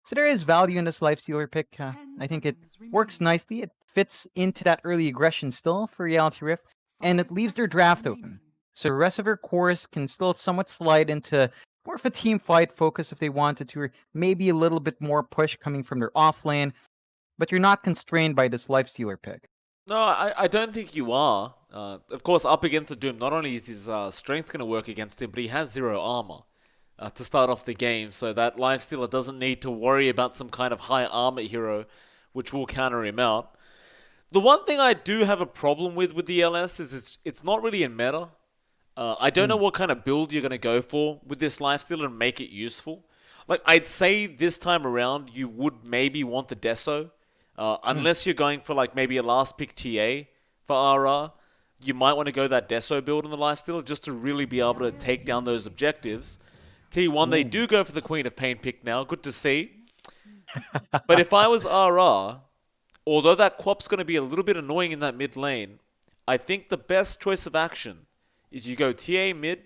So there is value in this Lifestealer pick. I think it works nicely. It fits into that early aggression still for Reality Rift, and it leaves their draft open. So the rest of their cores can still somewhat slide into more of a team fight focus if they wanted to, or maybe a little bit more push coming from their off lane, but you're not constrained by this Lifestealer pick. No, I don't think you are. Of course, up against the Doom, not only is his strength going to work against him, but he has 0 armor to start off the game, so that Lifestealer doesn't need to worry about some kind of high armor hero, which will counter him out. The one thing I do have a problem with the LS is it's not really in meta. I don't know Mm. what kind of build you're going to go for with this Lifestealer and make it useful. Like, I'd say this time around, you would maybe want the Deso. Mm. Unless you're going for, like, maybe a last pick TA for RR. You might want to go that Deso build in the Lifestealer just to really be able to take down those objectives. T1, they Ooh. do go for the Queen of Pain pick now. Good to see. But if I was RR, although that Quap's going to be a little bit annoying in that mid lane, I think the best choice of action is you go TA mid,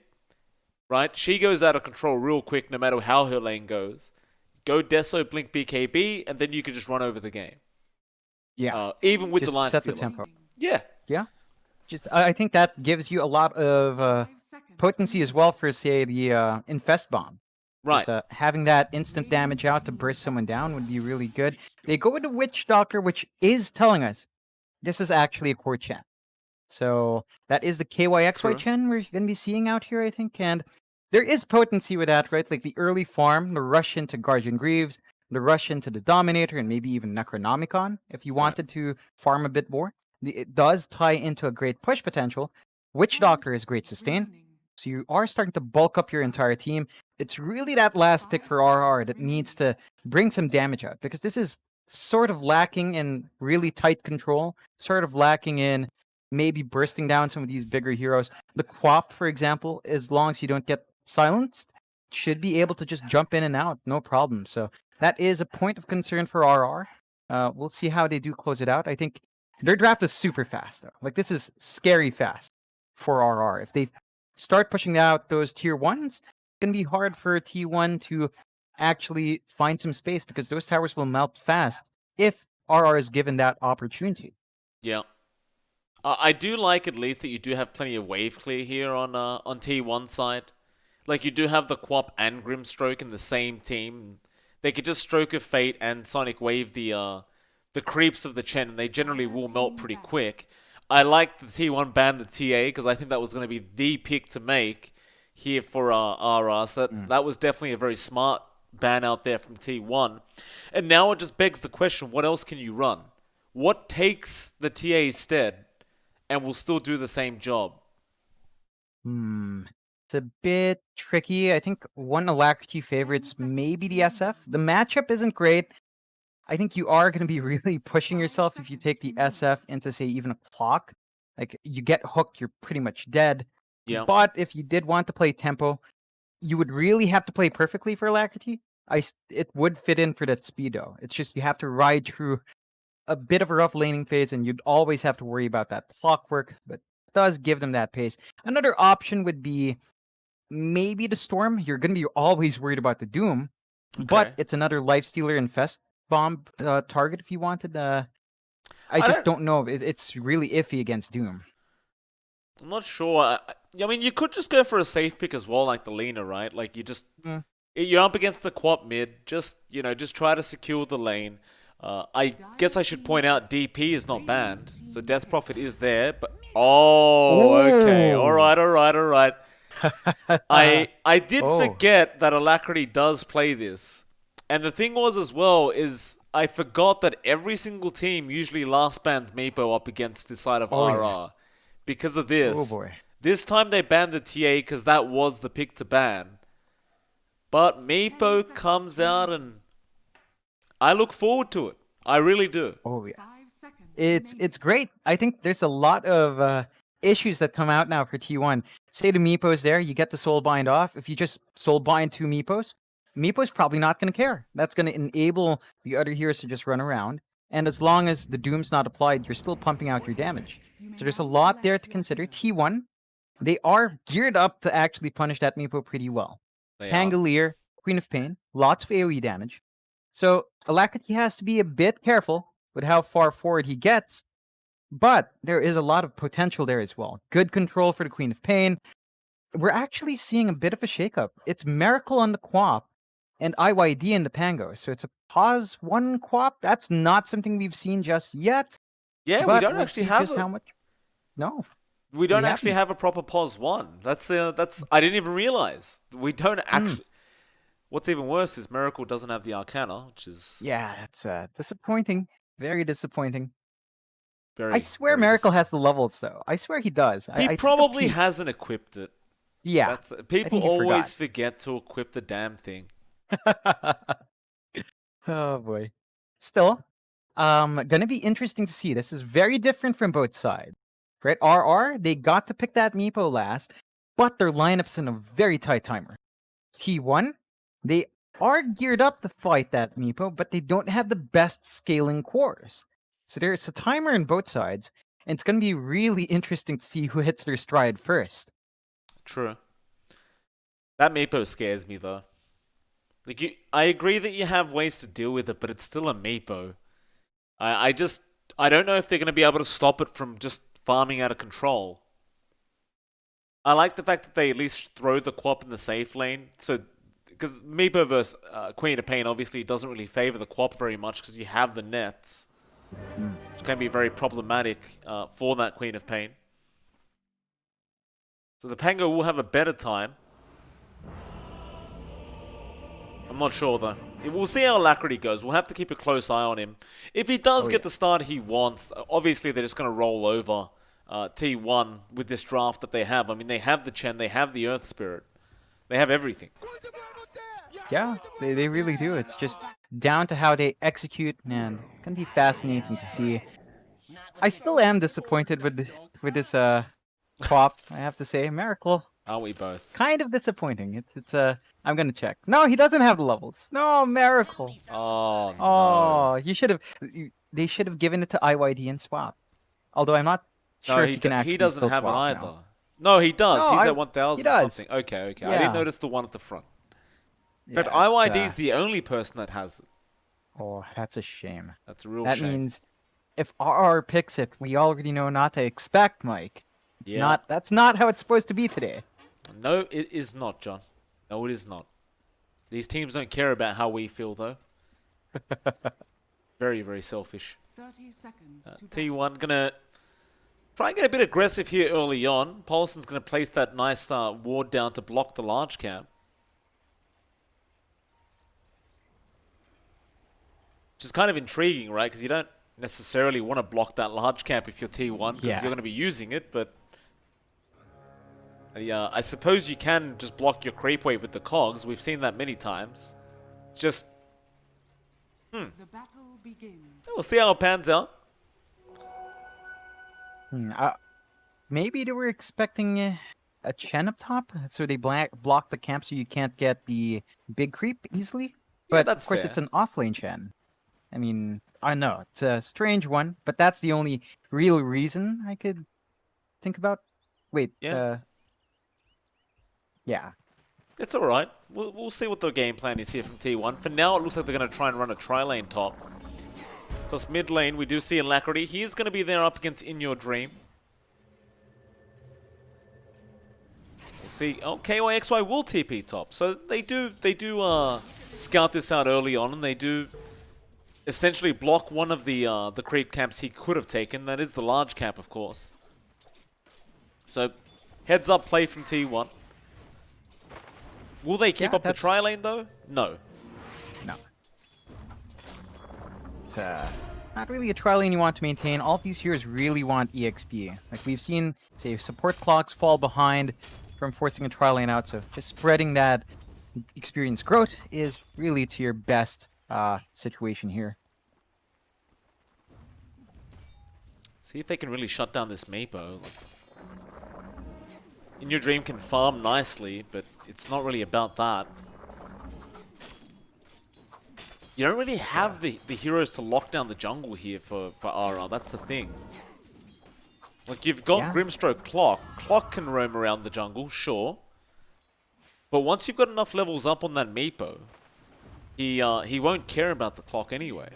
right? She goes out of control real quick no matter how her lane goes. Go Deso, Blink BKB, and then you can just run over the game. Yeah, Even with the just set the Lifestealer. tempo. Yeah, Yeah, just I think that gives you a lot of potency as well for, say, the Infest Bomb. right. Just having that instant damage out to burst someone down would be really good. They go with the Witch Doctor, which is telling us this is actually a core champ. So that is the KYXY True. Chen we're going to be seeing out here, I think. And there is potency with that, right? Like the early farm, the rush into Guardian Greaves, the rush into the Dominator, and maybe even Necronomicon if you Right. wanted to farm a bit more. It does tie into a great push potential. Witch Doctor is great sustain. So you are starting to bulk up your entire team. It's really that last pick for RR that needs to bring some damage out because this is sort of lacking in really tight control, sort of lacking in maybe bursting down some of these bigger heroes. The Quap, for example, as long as you don't get silenced, should be able to just jump in and out, no problem. So that is a point of concern for RR. We'll see how they do close it out. I think their draft is super fast, though. Like, this is scary fast for RR. If they start pushing out those tier ones, it's going to be hard for T1 to actually find some space because those towers will melt fast if RR is given that opportunity. Yeah. I do like at least that you do have plenty of wave clear here on T1 side. Like, you do have the Quap and Grimstroke in the same team. They could just Stroke of Fate and Sonic Wave the creeps of the Chen, and they generally will melt pretty quick. I like the T1 ban the TA because I think that was going to be the pick to make here for RR. So that was definitely a very smart ban out there from T1. And now it just begs the question, what else can you run? What takes the TA's stead and will still do the same job? It's a bit tricky. I think one Alacrity favorites maybe the SF. The matchup isn't great. I think you are going to be really pushing yourself if you take the SF into, say, even a clock. Like, you get hooked, you're pretty much dead. Yeah. But if you did want to play tempo, you would really have to play perfectly for Alacrity. It would fit in for that speedo. It's just you have to ride through a bit of a rough laning phase, and you'd always have to worry about that clockwork, but it does give them that pace. Another option would be maybe the Storm. You're going to be always worried about the Doom, but Okay. it's another Lifestealer Infest Bomb target if you wanted. I I just don't. don't know. It's really iffy against Doom. I'm not sure. I mean, you could just go for a safe pick as well, like the Lena, right? Like, Mm, you're up against the Quap mid. Just try to secure the lane. I guess I should point out DP is not banned, so Death Prophet is there. But okay, all Oh. right, all right, all right. I did Oh. forget that Alacrity does play this, and the thing was as well is I forgot that every single team usually last bans Meepo up against the side of Oh yeah. RR. Because of Oh this, boy. this time they banned the TA because that was the pick to ban. But Meepo comes out and I look forward to it. I really do. Oh yeah. It's great. I think there's a lot of issues that come out now for T1. Say the Meepos there, you get the soul bind off. If you just soul bind two Meepos, Meepo's probably not going to care. That's going to enable the other heroes to just run around. And as long as the Doom's not applied, you're still pumping out your damage. So there's a lot there to consider. T1, they are geared up to actually punish that Meepo pretty well. They are. Pangolier, Queen of Pain, lots of AoE damage. So Alacrity has to be a bit careful with how far forward he gets, but there is a lot of potential there as well. Good control for the Queen of Pain. We're actually seeing a bit of a shakeup. It's Miracle on the Quap and IYD in the Pango. So it's a pause one Quap. That's not something we've seen just yet, Yeah, we but don't we'll actually see have just a how much. No, we we don't actually haven't. have a proper pos one. That's I didn't even realize we don't Mm. actually. What's even worse is Miracle doesn't have the Arcana, which is Yeah, that's disappointing. Very disappointing. I very swear very Miracle has the disappointing. levels though. I swear he does. He I took a probably peek. hasn't equipped it. Yeah, That's I people think he forgot. always forget to equip the damn thing. Oh boy. Still, gonna be interesting to see. This is very different from both sides. Right? RR, they got to pick that Meepo last, but their lineup's in a very tight timer. T1, they are geared up to fight that Meepo, but they don't have the best scaling cores. So there's a timer on both sides, and it's gonna be really interesting to see who hits their stride first. True. That Meepo scares me though. I agree that you have ways to deal with it, but it's still a Meepo. I just I don't know if they're going to be able to stop it from just farming out of control. I like the fact that they at least throw the Quap in the safe lane, so because Meepo versus Queen of Pain obviously doesn't really favor the Quap very much because you have the nets, Mm. which can be very problematic for that Queen of Pain. So the Pango will have a better time. I'm not sure though. We'll see how Alacrity goes. We'll have to keep a close eye on him. If he does Oh get yeah. the start he wants, obviously they're just going to roll over T1 with this draft that they have. I mean, they have the Chen, they have the Earth Spirit, they have everything. Yeah, they really do. It's just down to how they execute, and it's gonna be fascinating to see. I still am disappointed with this Quap, I have to say. Miracle. Aren't we both? Kind of disappointing. It's I'm gonna check. No, he doesn't have the levels. No, Miracle. Oh no. Oh, you should have. They should have given it to IYD and swap. Although I'm not No, sure if you can he actually doesn't still have it swap either. now. No, he does. No, He's I. at He 1000 does. something. Okay, okay. I didn't Yeah. notice the one at the front. But Yeah. It's IYD's the only person that has it. oh, that's a shame. That's a real That shame. means if RR picks it, we already know not to expect Mike. It's Yeah. not. That's not how it's supposed to be today. No, it is not, John. No, it is not. These teams don't care about how we feel, though. Very, very selfish. 30 seconds to T1 gonna try and get a bit aggressive here early on. Paulson's gonna place that nice ward down to block the large cap. Which is kind of intriguing, right? Because you don't necessarily want to block that large cap if you're T1, because Yeah. you're going to be using it, but I suppose you can just block your creep wave with the cogs. We've seen that many times. It's just, the battle begins. we'll see how it pans out. Maybe they were expecting a Chen up top, so they block the camp so you can't get the big creep easily. Yeah, But that's of course, fair. it's an offlane Chen. I mean, I know it's a strange one, but that's the only real reason I could think about. Wait, Yeah. yeah, It's alright. We'll see what the game plan is here from T1. For now, it looks like they're going to try and run a tri-lane top. Plus mid lane, we do see Alacrity. He's going to be there up against In Your Dream. We'll see. Oh, KYXY will TP top. So they do scout this out early on, and they do essentially block one of the creep camps he could have taken. That is the large camp, of course. So heads up play from T1. Will they keep Yeah, up the that's- tri lane though? No. no. It's not really a tri lane you want to maintain. All of these heroes really want EXP. Like we've seen, say, support clocks fall behind from forcing a tri lane out. So just spreading that experience growth is really to your best situation here. See if they can really shut down this Meepo. In Your Dream can farm nicely, but it's not really about that. You don't really have the heroes to lock down the jungle here for RR, that's the thing. Like, you've got Yeah. Grimstroke Clock. Clock can roam around the jungle, sure. But once you've got enough levels up on that Meepo, he won't care about the clock anyway.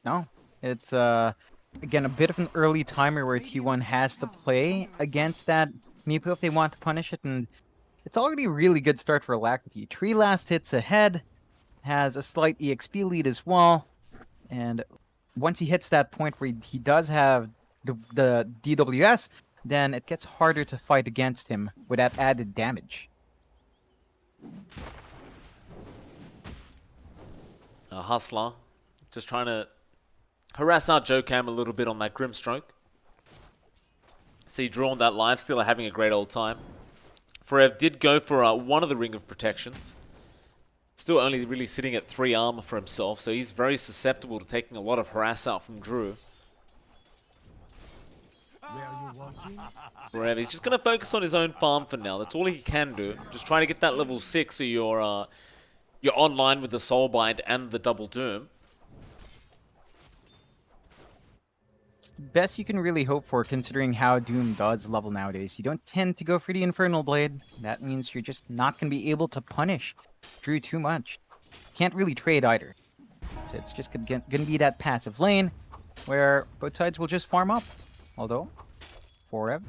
No, it's again a bit of an early timer where T1 has to play against that Meepo if they want to punish it, and it's already a really good start for Alacrity. 3 last hits ahead, has a slight EXP lead as well, and once he hits that point where he does have the DWS, then it gets harder to fight against him with that added damage. Hustler, just trying to harass out JoeCam a little bit on that Grimstroke. See Drew on that live steal having a great old time. Forev did go for one of the Ring of Protections. Still only really sitting at 3 armor for himself, so he's very susceptible to taking a lot of harass out from Drew. Forever, he's just going to focus on his own farm for now. That's all he can do. Just trying to get that level 6 so you're online with the Soulbind and the Double Doom. It's the best you can really hope for considering how Doom does level nowadays. You don't tend to go for the Infernal Blade. That means you're just not going to be able to punish Drew too much. Can't really trade either. So it's just going to be that passive lane where both sides will just farm up. Although, Forev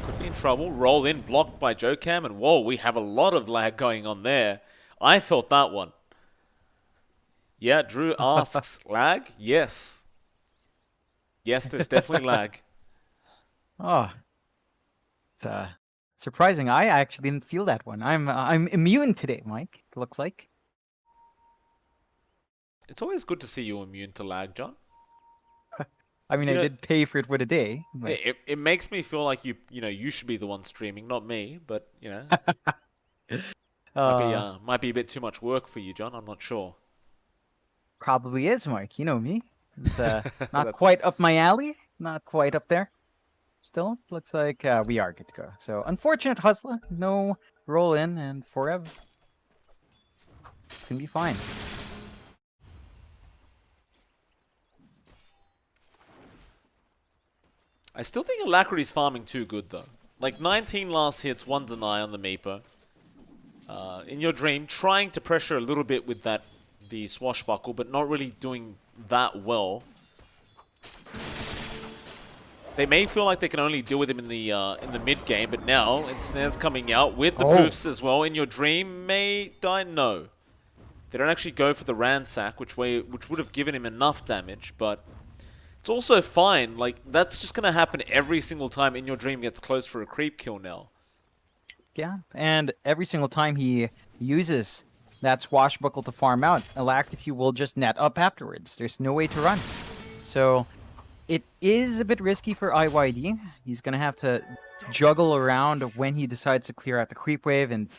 could be in trouble. Roll in, blocked by JoeCam, and whoa, we have a lot of lag going on there. I felt that one. Yeah, Drew asks, lag? Yes. Yes, there's definitely lag. Oh, it's surprising. I actually didn't feel that one. I'm immune today, Mike. It looks like. It's always good to see you immune to lag, John. I mean, I did pay for it with a day. But... It makes me feel like you should be the one streaming, not me. But might be a bit too much work for you, John. I'm not sure. Probably is, Mike. You know me. It's not quite up my alley. Not quite up there. Still, looks like we are good to go. So, unfortunate Hustler. No roll in, and Forever. It's gonna be fine. I still think Alacrity's farming too good, though. Like, 19 last hits, 1 deny on the Meepo. In your dream, trying to pressure a little bit with the swashbuckle, but not really doing that well. They may feel like they can only deal with him in the mid game, but now it's Snares coming out with the poofs as well. In your dream, may die. No, they don't actually go for the ransack, which would have given him enough damage, but. It's also fine, like, that's just going to happen every single time In Your Dream gets close for a creep kill now. Yeah, and every single time he uses that swashbuckle to farm out, Alacrity will just net up afterwards. There's no way to run. So, it is a bit risky for IYD. He's going to have to juggle around when he decides to clear out the creep wave and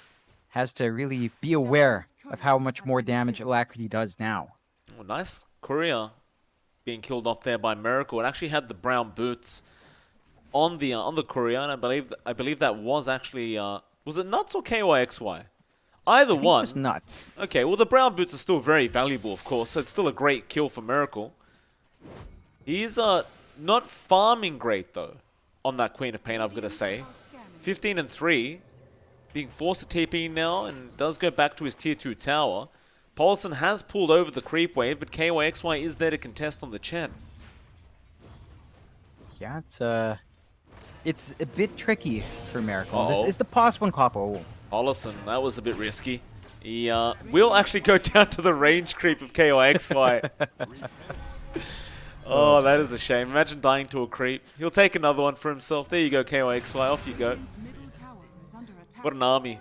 has to really be aware of how much more damage Alacrity does now. Oh, nice courier. Being killed off there by Miracle. It actually had the brown boots on the courier, and I believe that was actually was it Nuts or KYXY? Either one. It was Nuts. Okay, well the brown boots are still very valuable, of course, so it's still a great kill for Miracle. He's not farming great though on that Queen of Pain, I've got to say. 15 and 3, being forced to TP now, and does go back to his tier 2 tower. Paulson has pulled over the creep wave, but KYXY is there to contest on the Chen. Yeah, it's a bit tricky for Miracle. This is the pos one capo. Paulson, that was a bit risky. He will actually go down to the range creep of KYXY. Oh, that is a shame. Imagine dying to a creep. He'll take another one for himself. There you go, KYXY. Off you go. What an army.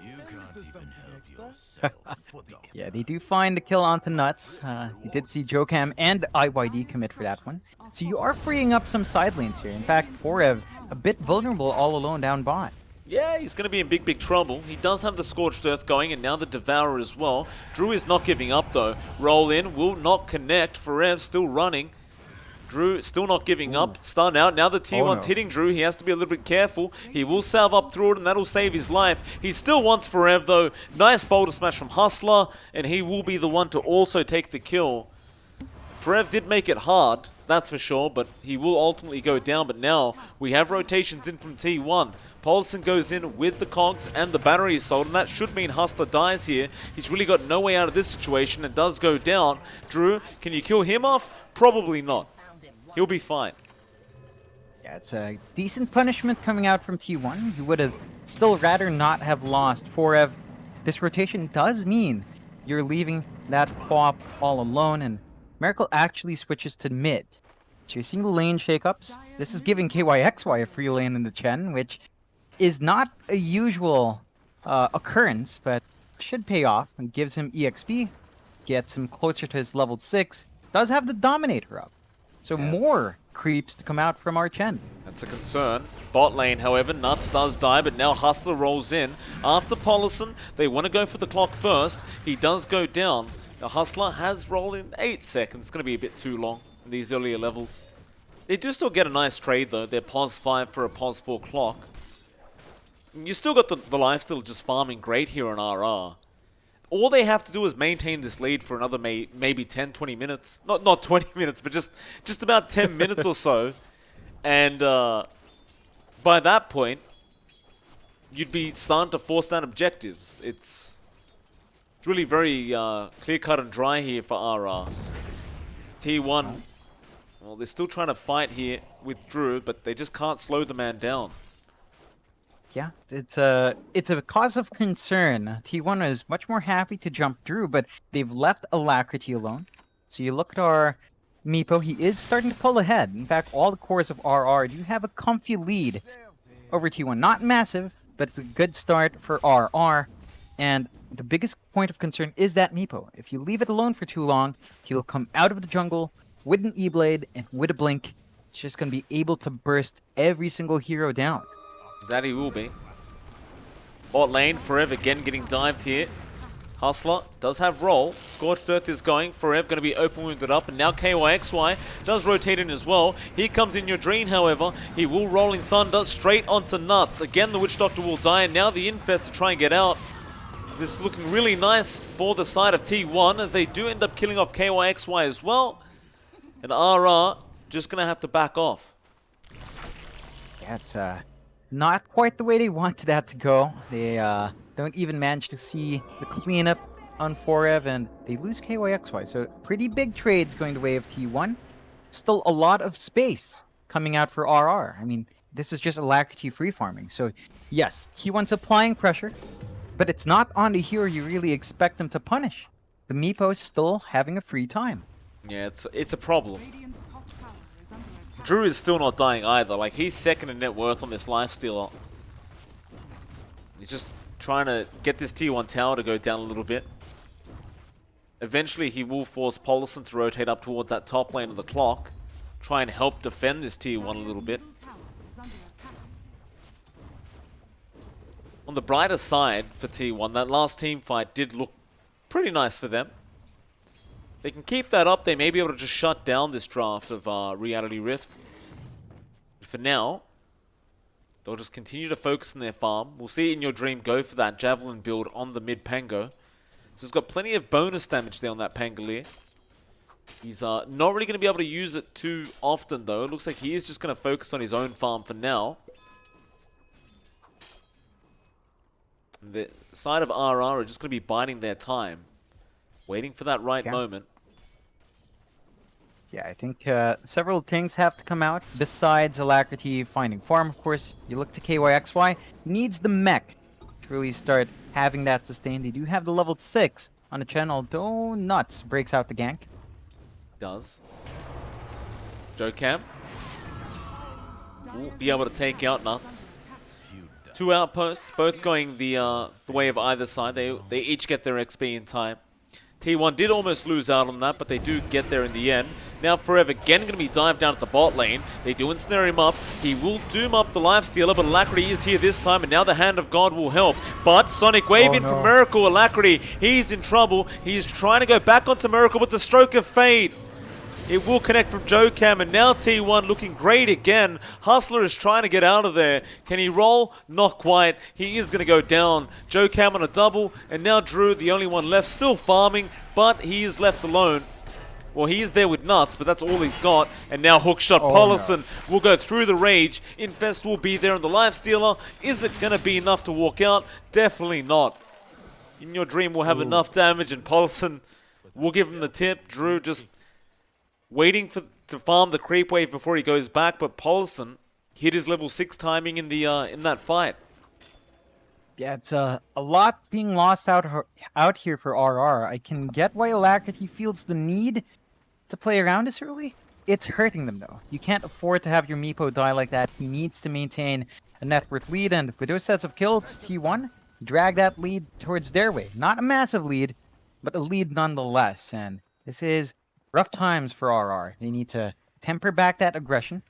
Yeah, they do find the kill onto Nuts. You did see JoeCam and IYD commit for that one. So you are freeing up some side lanes here. In fact, Forev a bit vulnerable all alone down bot. Yeah, he's going to be in big trouble. He does have the Scorched Earth going, and now the Devourer as well. Drew is not giving up, though. Roll in, will not connect. Forev still running. Drew still not giving up. Stun out. Now the T1's hitting Drew. He has to be a little bit careful. He will salve up through it, and that'll save his life. He still wants Forev, though. Nice boulder smash from Hustler, and he will be the one to also take the kill. Forev did make it hard, that's for sure, but he will ultimately go down. But now we have rotations in from T1. Paulson goes in with the cogs and the battery is sold, and that should mean Hustler dies here. He's really got no way out of this situation and does go down. Drew, can you kill him off? Probably not. He'll be fine. Yeah, it's a decent punishment coming out from T1. He would have still rather not have lost. Forev, this rotation does mean you're leaving that Pop all alone, and Miracle actually switches to mid. So you're seeing the lane shakeups. This is giving KYXY a free lane in the Chen, which is not a usual occurrence, but should pay off and gives him EXP, gets him closer to his level 6, does have the Dominator up. So more creeps to come out from our Chen. That's a concern. Bot lane, however, Nuts does die, but now Hustler rolls in. After Paulson, they want to go for the clock first. He does go down. Now Hustler has rolled in 8 seconds. It's going to be a bit too long in these earlier levels. They do still get a nice trade, though. They're pos 5 for a pos 4 clock. You still got the lifesteal just farming great here on RR. All they have to do is maintain this lead for another maybe 10, 20 minutes. Not 20 minutes, but just about 10 minutes or so. And by that point, you'd be starting to force down objectives. It's really very clear-cut and dry here for RR. T1, well, they're still trying to fight here with Drew, but they just can't slow the man down. Yeah, it's a cause of concern. T1 is much more happy to jump Drew, but they've left Alacrity alone. So you look at our Meepo, he is starting to pull ahead. In fact, all the cores of RR do have a comfy lead over T1. Not massive, but it's a good start for RR. And the biggest point of concern is that Meepo. If you leave it alone for too long, he'll come out of the jungle with an E-Blade and with a blink. It's just going to be able to burst every single hero down. That he will be. Bot lane, Forever again getting dived here. Hustler does have roll. Scorched Earth is going. Forever going to be open wounded up. And now KYXY does rotate in as well. Here comes In Your Dream, however. He will Rolling Thunder straight onto Nuts. Again, the Witch Doctor will die. And now the Infest to try and get out. This is looking really nice for the side of T1 as they do end up killing off KYXY as well. And RR just going to have to back off. Yeah, it's not quite the way they wanted that to go. They don't even manage to see the cleanup on Forev, and they lose KYXY. So pretty big trades going the way of T1. Still a lot of space coming out for RR. I mean, this is just Alacrity free farming. So yes, T1's applying pressure, but it's not on the hero you really expect them to punish. The Meepo is still having a free time. Yeah, it's a problem. Radiant's top tower is under attack. Drew is still not dying either. Like, he's second in net worth on this lifesteal. He's just trying to get this T1 tower to go down a little bit. Eventually, he will force Paulson to rotate up towards that top lane of the clock. Try and help defend this T1 a little bit. Middle tower is under attack. On the brighter side for T1, that last team fight did look pretty nice for them. They can keep that up, they may be able to just shut down this draft of Reality Rift. But for now, they'll just continue to focus on their farm. We'll see In Your Dream go for that Javelin build on the mid Pango. So he's got plenty of bonus damage there on that Pangolier. He's not really going to be able to use it too often though. It looks like he is just going to focus on his own farm for now. The side of RR are just going to be biding their time. Waiting for that right moment. Yeah, I think several things have to come out besides Alacrity finding farm, of course. You look to KYXY, needs the mech to really start having that sustain. They do have the level 6 on the channel, though Nuts breaks out the gank. Does. Jocam will be able to take out Nuts. 2 outposts, both going the way of either side. They each get their XP in time. T1 did almost lose out on that, but they do get there in the end. Now Forever again going to be dived down at the bot lane. They do ensnare him up. He will doom up the Lifestealer, but Alacrity is here this time, and now the Hand of God will help. But Sonic Wave in for Miracle. Alacrity, he's in trouble. He's trying to go back onto Miracle with the Stroke of Fate. It will connect from Jocam, and now T1 looking great again. Hustler is trying to get out of there. Can he roll? Not quite. He is going to go down. Jocam on a double, and now Drew, the only one left, still farming, but he is left alone. Well, he is there with Nuts, but that's all he's got. And now Hookshot Oh, Paulison will go through the rage. Infest will be there on the Lifestealer. Is it going to be enough to walk out? Definitely not. In Your Dream will have enough damage, and Paulison will give him the tip. Drew just waiting to farm the creep wave before he goes back, but Paulison hit his level 6 timing in the in that fight. Yeah, it's a lot being lost out here for RR. I can get why Alacrity feels the need to play around this early. It's hurting them, though. You can't afford to have your Meepo die like that. He needs to maintain a net worth lead, and with those sets of kills, T1 drag that lead towards their way. Not a massive lead, but a lead nonetheless, and this is rough times for RR. They need to temper back that aggression.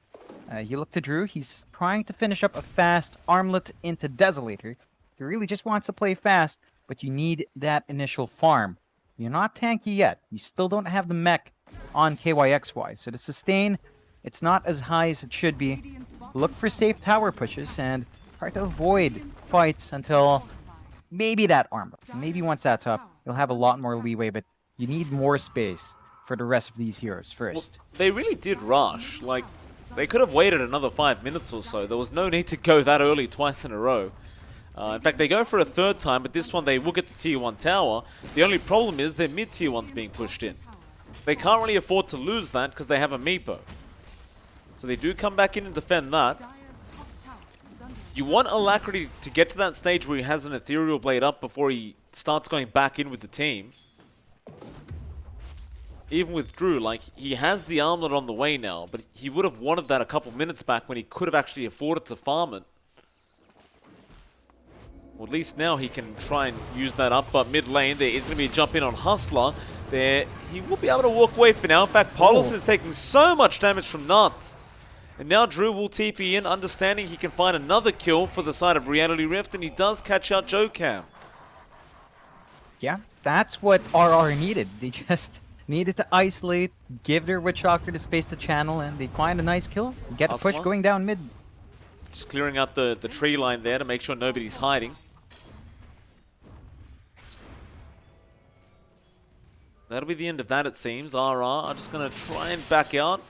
You look to Drew. He's trying to finish up a fast armlet into Desolator. He really just wants to play fast, but you need that initial farm. You're not tanky yet. You still don't have the mech on KYXY, so the sustain, it's not as high as it should be. Look for safe tower pushes and try to avoid fights until maybe that armlet. Maybe once that's up, you'll have a lot more leeway, but you need more space for the rest of these heroes first. Well, they really did rush. Like, they could have waited another 5 minutes or so. There was no need to go that early twice in a row. In fact, they go for a third time, but this one they will get the tier 1 tower. The only problem is their mid tier 1's being pushed in. They can't really afford to lose that because they have a Meepo. So they do come back in and defend that. You want Alacrity to get to that stage where he has an Ethereal Blade up before he starts going back in with the team. Even with Drew, like, he has the armlet on the way now, but he would have wanted that a couple minutes back when he could have actually afforded to farm it. Well, at least now he can try and use that up, but mid lane there is going to be a jump in on Hustler. There, he will be able to walk away for now. In fact, Paulus is taking so much damage from Nuts. And now Drew will TP in, understanding he can find another kill for the side of Reality Rift, and he does catch out Jocam. Yeah, that's what RR needed. They just needed to isolate, give their Witch Doctor the space to channel, and they find a nice kill. Get a push Hustler going down mid. just clearing out the tree line there to make sure nobody's hiding. That'll be the end of that, it seems. RR are just going to try and back out.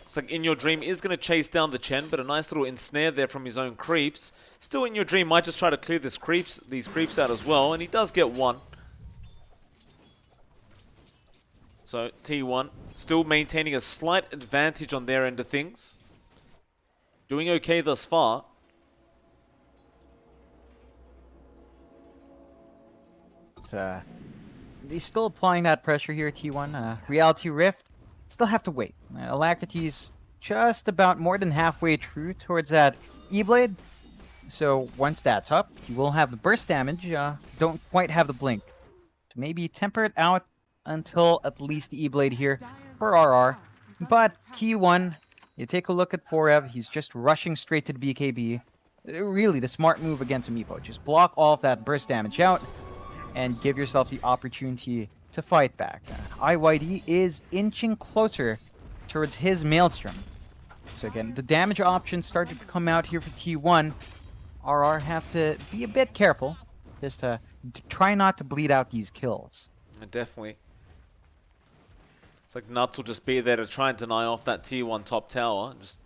Looks like In Your Dream is going to chase down the Chen, but a nice little ensnare there from his own creeps. Still, In Your Dream might just try to clear these creeps out as well, and he does get one. So, T1 still maintaining a slight advantage on their end of things. Doing okay thus far. It's, they're still applying that pressure here, T1. Reality Rift, still have to wait. Alacrity's just about more than halfway through towards that E-Blade. So once that's up, you will have the burst damage. Don't quite have the blink. To maybe temper it out until at least the E-Blade here for RR. But T1, you take a look at Forev, he's just rushing straight to the BKB. Really, the smart move against a Meepo. Just block all of that burst damage out and give yourself the opportunity to fight back. IYD is inching closer towards his Maelstrom. So again, the damage options started to come out here for T1. RR have to be a bit careful, just to try not to bleed out these kills. Definitely. It's like Nuts will just be there to try and deny off that T1 top tower. Just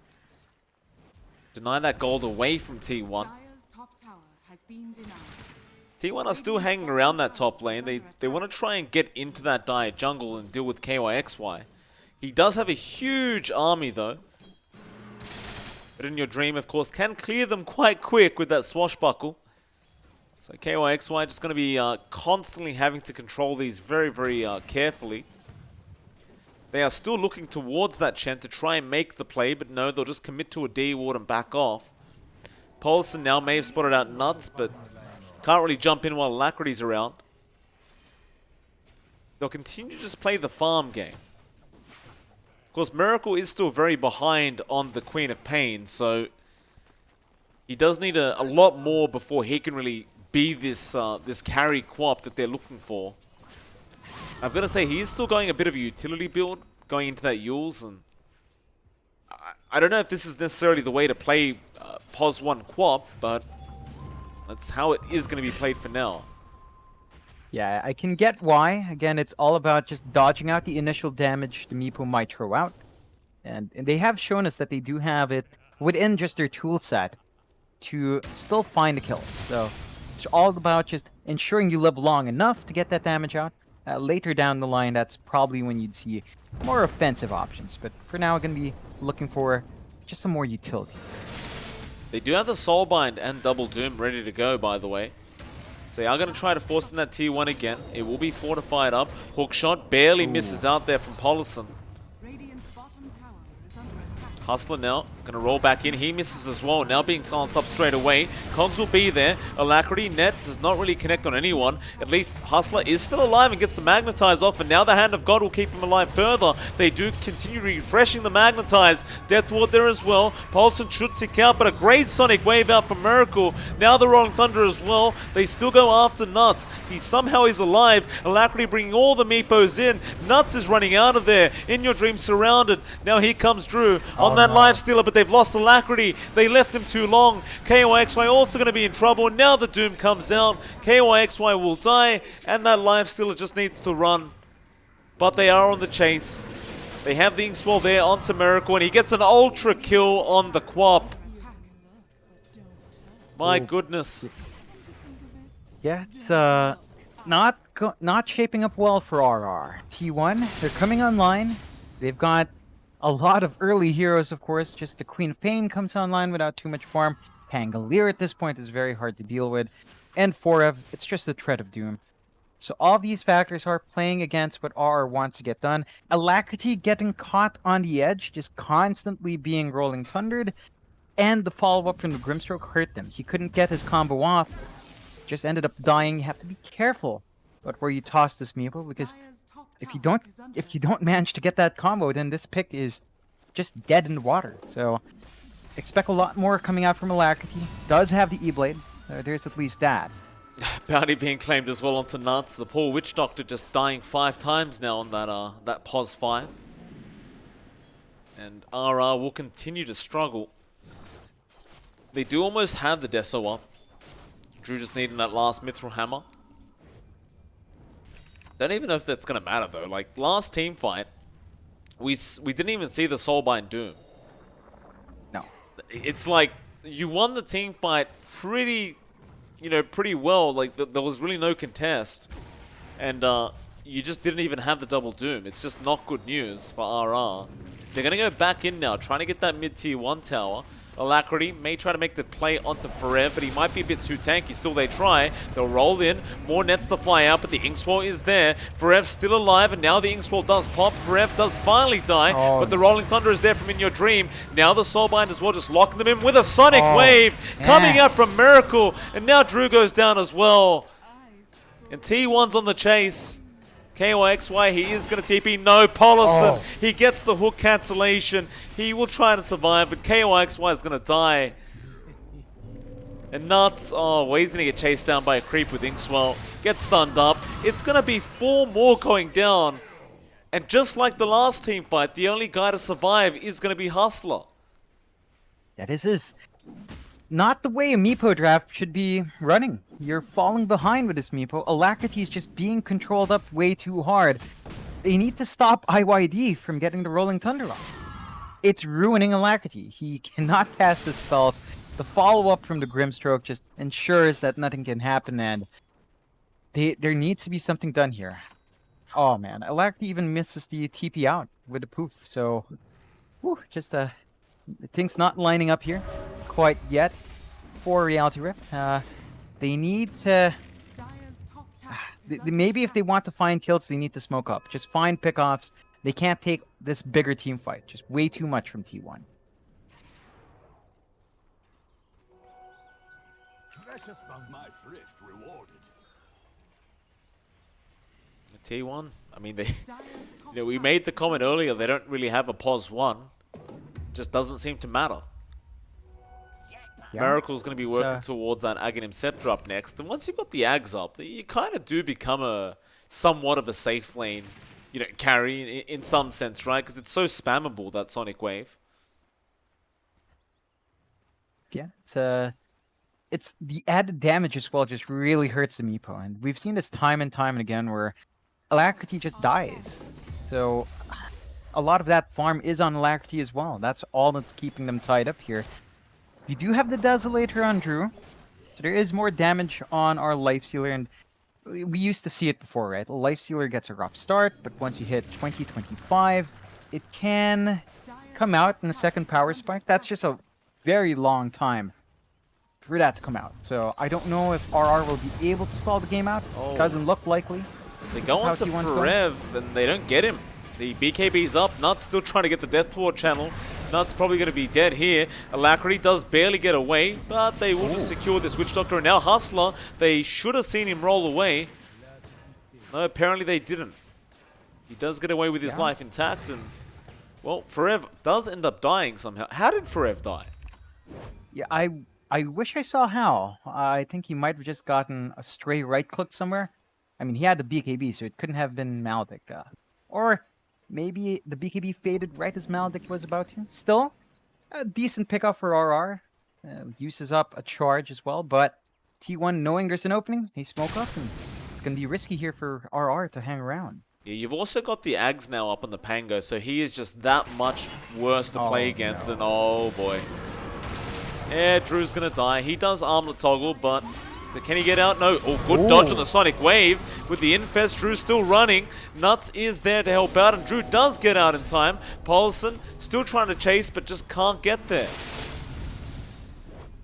deny that gold away from T1. Dire's top tower has been denied. T1 are still hanging around that top lane. They want to try and get into that Dire jungle and deal with KYXY. He does have a huge army though. But In Your Dream, of course, can clear them quite quick with that swashbuckle. So KYXY just going to be constantly having to control these very, very carefully. They are still looking towards that Chen to try and make the play, but no, they'll just commit to a D ward and back off. Paulson now may have spotted out Nuts, but can't really jump in while Alacrity's around. They'll continue to just play the farm game. Of course, Miracle is still very behind on the Queen of Pain, so he does need a lot more before he can really be this this carry quap that they're looking for. I've got to say, he is still going a bit of a utility build, going into that Yules, and I don't know if this is necessarily the way to play POS 1 quap, but that's how it is going to be played for now. Yeah, I can get why. Again, it's all about just dodging out the initial damage the Meepo might throw out. And they have shown us that they do have it within just their tool set to still find the kills. So it's all about just ensuring you live long enough to get that damage out. Later down the line, that's probably when you'd see more offensive options. But for now, I'm going to be looking for just some more utility. They do have the Soulbind and Double Doom ready to go, by the way. So they are going to try to force in that T1 again. It will be fortified up. Hookshot barely misses out there from Paulison. Radiant's bottom tower is under attack. Hustler now, gonna roll back in. He misses as well, now being silenced up straight away. Cogs will be there. Alacrity, Net does not really connect on anyone. At least Hustler is still alive and gets the Magnetize off, and now the Hand of God will keep him alive further. They do continue refreshing the Magnetize. Death Ward there as well. Paulson should tick out, but a great Sonic Wave out from Miracle. Now the Rolling Thunder as well. They still go after Nuts. He somehow is alive. Alacrity bringing all the Meepos in. Nuts is running out of there. In Your Dream surrounded. Now here comes Drew on that Life Stealer, but they've lost Alacrity. They left him too long. KYXY also going to be in trouble. And now the Doom comes out. KYXY will die, and that Life Stealer just needs to run. But they are on the chase. They have the Inkswell there onto Miracle, and he gets an ultra kill on the Quap. My goodness. Yeah, it's not shaping up well for RR. T1, they're coming online. They've got a lot of early heroes, of course. Just the Queen of Pain comes online without too much farm. Pangolier at this point is very hard to deal with. And Forev, it's just the Threat of Doom. So all these factors are playing against what RR wants to get done. Alacrity getting caught on the edge, just constantly being Rolling Thundered. And the follow-up from the Grimstroke hurt them. He couldn't get his combo off. Just ended up dying. You have to be careful about where you toss this Meepo, because Dire's top if you tower don't is under if you don't manage to get that combo, then this pick is just dead in the water. So expect a lot more coming out from Alacrity. Does have the E-Blade. There's at least that. Bounty being claimed as well onto Nuts. The poor Witch Doctor just dying 5 times now on that POS 5. And RR will continue to struggle. They do almost have the Deso up. Drew just needing that last Mithril Hammer. Don't even know if that's going to matter though. Like, last team fight, we didn't even see the Soulbind Doom. No. It's like, you won the team fight pretty well. Like, there was really no contest. And you just didn't even have the double Doom. It's just not good news for RR. They're going to go back in now, trying to get that mid-tier 1 tower. Alacrity may try to make the play onto Forever, but he might be a bit too tanky. Still, they try. They'll roll in. More nets to fly out, but the Inkswell is there. Forever's still alive, and now the Inkswell does pop. Forever does finally die, but the Rolling Thunder is there from In Your Dream. Now the Soulbind as well, just locking them in with a Sonic Wave coming out from Miracle. And now Drew goes down as well. And T1's on the chase. KYXY, he is going to TP. No, Paulison. He gets the hook cancellation. He will try to survive, but KYXY is going to die. And Nuts, well, he's going to get chased down by a creep with Inkswell. Gets stunned up. It's going to be 4 more going down. And just like the last team fight, the only guy to survive is going to be Hustler. Yeah, this is not the way a Meepo draft should be running. You're falling behind with this Meepo. Alacrity is just being controlled up way too hard. They need to stop IYD from getting the Rolling Thunder off. It's ruining Alacrity. He cannot cast his spells. The follow-up from the Grimstroke just ensures that nothing can happen, and there needs to be something done here. Oh man, Alacrity even misses the TP out with the poof, so just things not lining up here quite yet for Reality Rift. They need to... Dire's top tower is Maybe if they want to find kills, they need to smoke up. Just find pickoffs. They can't take this bigger team fight. Just way too much from T1. Precious found my thrift rewarded. T1, I mean, they... Dire's top we tower made the is comment under earlier, they don't really have a POS 1. Just doesn't seem to matter. Yeah. Miracle's going to be working towards that Aghanim Scepter up next. And once you've got the Ags up, you kind of do become somewhat of a safe lane, carry in some sense, right? Because it's so spammable, that Sonic Wave. Yeah, it's the added damage as well just really hurts the Meepo. And we've seen this time and time and again where Alacrity just dies. So a lot of that farm is on Alacrity as well. That's all that's keeping them tied up here. You do have the Desolator on Drew, so there is more damage on our Life Sealer, and we used to see it before, right? Life Sealer gets a rough start, but once you hit 20-25, it can come out in the second power spike. That's just a very long time for that to come out. So I don't know if RR will be able to stall the game out. Oh. Doesn't look likely. They This go is how on to T1's going. Forev, and they don't get him. The BKB's up. Nuts still trying to get the Death Ward channel. Nuts probably going to be dead here. Alacrity does barely get away, but they will just secure this Witch Doctor. And now Hustler, they should have seen him roll away. No, apparently they didn't. He does get away with his life intact, and, well, Forev does end up dying somehow. How did Forev die? Yeah, I wish I saw how. I think he might have just gotten a stray right click somewhere. I mean, he had the BKB, so it couldn't have been Maldic. Or maybe the BKB faded right as Maldic was about to. Still, a decent pickup for RR. Uses up a charge as well, but T1, knowing there's an opening, they smoke up, and it's going to be risky here for RR to hang around. Yeah, you've also got the Ags now up on the Pango, so he is just that much worse to play against, and oh boy. Yeah, Drew's going to die. He does Armlet Toggle, but can he get out? No. Oh, good dodge on the Sonic Wave. With the Infest, Drew's still running. Nuts is there to help out, and Drew does get out in time. Paulson still trying to chase, but just can't get there.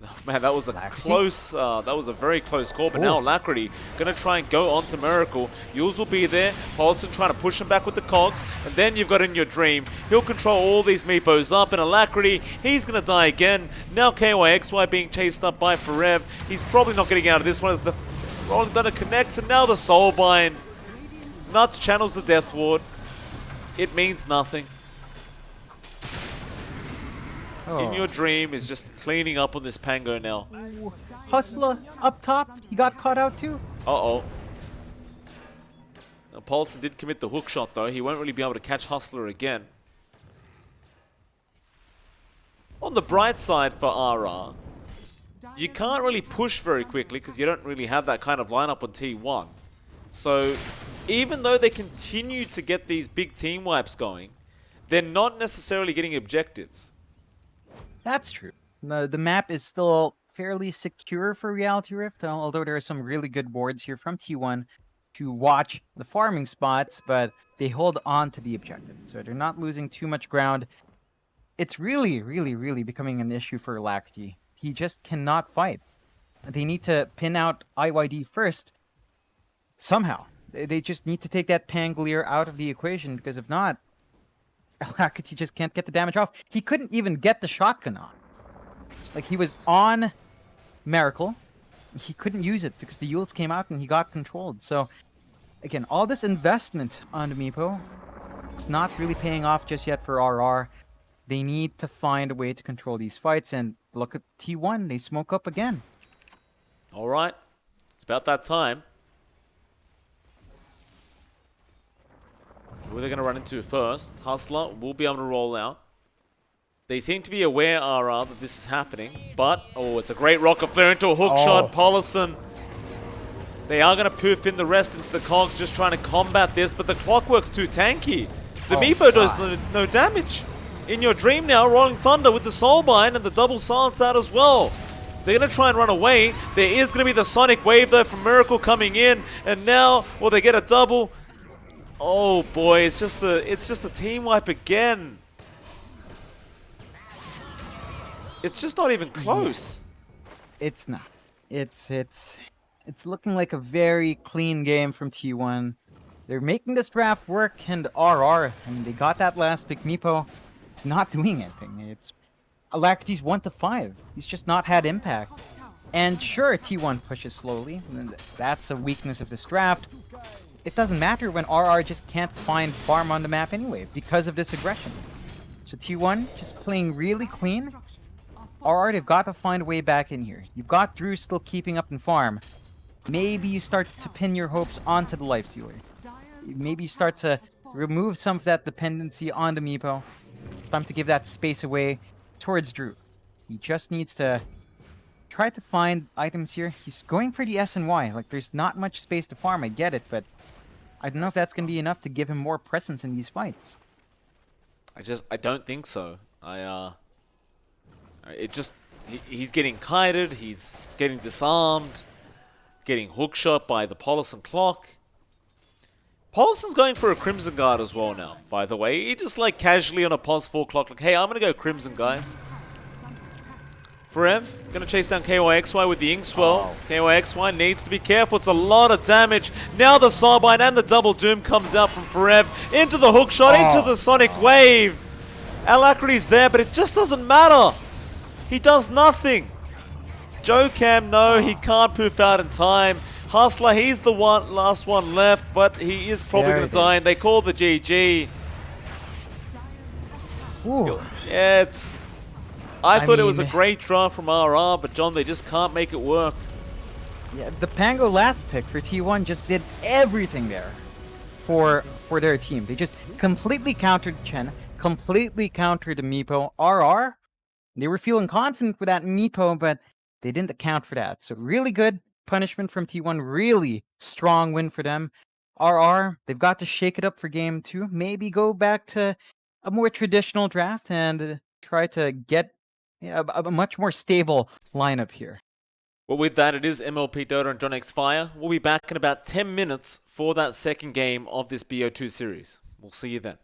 Oh, man, that was a close, that was a very close call, but now Alacrity going to try and go on to Miracle. Yules will be there. Paulson trying to push him back with the cogs, and then you've got In Your Dream. He'll control all these Meepos up, and Alacrity, he's going to die again. Now KYXY being chased up by Forev. He's probably not getting out of this one as the Rolling Thunder connects, and now the Soulbind. Nuts channels the Death Ward. It means nothing. In Your Dream is just cleaning up on this Pango now. Hustler up top, he got caught out too. Uh-oh. Now, Paulson did commit the hook shot, though. He won't really be able to catch Hustler again. On the bright side for RR, you can't really push very quickly because you don't really have that kind of lineup on T1. So, even though they continue to get these big team wipes going, they're not necessarily getting objectives. That's true. The map is still fairly secure for Reality Rift, although there are some really good boards here from T1 to watch the farming spots, but they hold on to the objective. So they're not losing too much ground. It's really, really, really becoming an issue for Alacrity. He just cannot fight. They need to pin out IYD first. Somehow. They just need to take that Pangolier out of the equation, because if not, Alacrity just can't get the damage off. He couldn't even get the shotgun on. Like, he was on Miracle. He couldn't use it because the Yules came out and he got controlled. So, again, all this investment on the Meepo, it's not really paying off just yet for RR. They need to find a way to control these fights, and look at T1, they smoke up again. Alright, it's about that time. Who are they going to run into first? Hustler will be able to roll out. They seem to be aware, RR, that this is happening, but, oh, it's a great rocket flare into a hook shot. Paulson. They are going to poof in the rest into the cogs, just trying to combat this, but the Clockwork's too tanky. The Meepo does no damage. In Your Dream now, Rolling Thunder with the Soulbind and the double silence out as well. They're going to try and run away. There is going to be the Sonic Wave, though, from Miracle coming in, and now, well, they get a double. Oh boy, it's just a team wipe again. It's just not even close. It's not. It's looking like a very clean game from T1. They're making this draft work, and RR, and they got that last big Meepo. It's not doing anything. It's Alacrity's 1-5. He's just not had impact. And sure, T1 pushes slowly. And that's a weakness of this draft. It doesn't matter when RR just can't find farm on the map anyway because of this aggression. So T1 just playing really clean. RR, they've got to find a way back in here. You've got Drew still keeping up in farm. Maybe you start to pin your hopes onto the Life Sealer. Maybe you start to remove some of that dependency on the Meepo. It's time to give that space away towards Drew. He just needs to try to find items here. He's going for the S and Y. Like, there's not much space to farm, I get it, but I don't know if that's going to be enough to give him more presence in these fights. I don't think so. He's getting kited, he's getting disarmed, getting hookshot by the Polison Clock. Polison's going for a Crimson Guard as well now, by the way. He just like casually on a Pos 4 clock, like, hey, I'm gonna go Crimson, guys. Forev, gonna chase down KYXY with the Inkswell. KYXY needs to be careful, it's a lot of damage. Now the Sawbite and the Double Doom comes out from Forev into the hookshot, into the Sonic Wave. Alacrity's there, but it just doesn't matter. He does nothing. Jocam, no, he can't poof out in time. Hustler, he's the last one left, but he is probably going to die, and they call the GG. Ooh. Yeah, I thought it was a mean, great draw from RR, but John, they just can't make it work. Yeah, the Pango last pick for T1 just did everything there for their team. They just completely countered Chen, completely countered the Meepo. RR, they were feeling confident with that Meepo, but they didn't account for that. So really good punishment from T1, really strong win for them. RR, they've got to shake it up for game 2, maybe go back to a more traditional draft and try to get a much more stable lineup here. Well, with that, it is MLP Dota and johnxfire. We'll be back in about 10 minutes for that second game of this BO2 series. We'll see you then.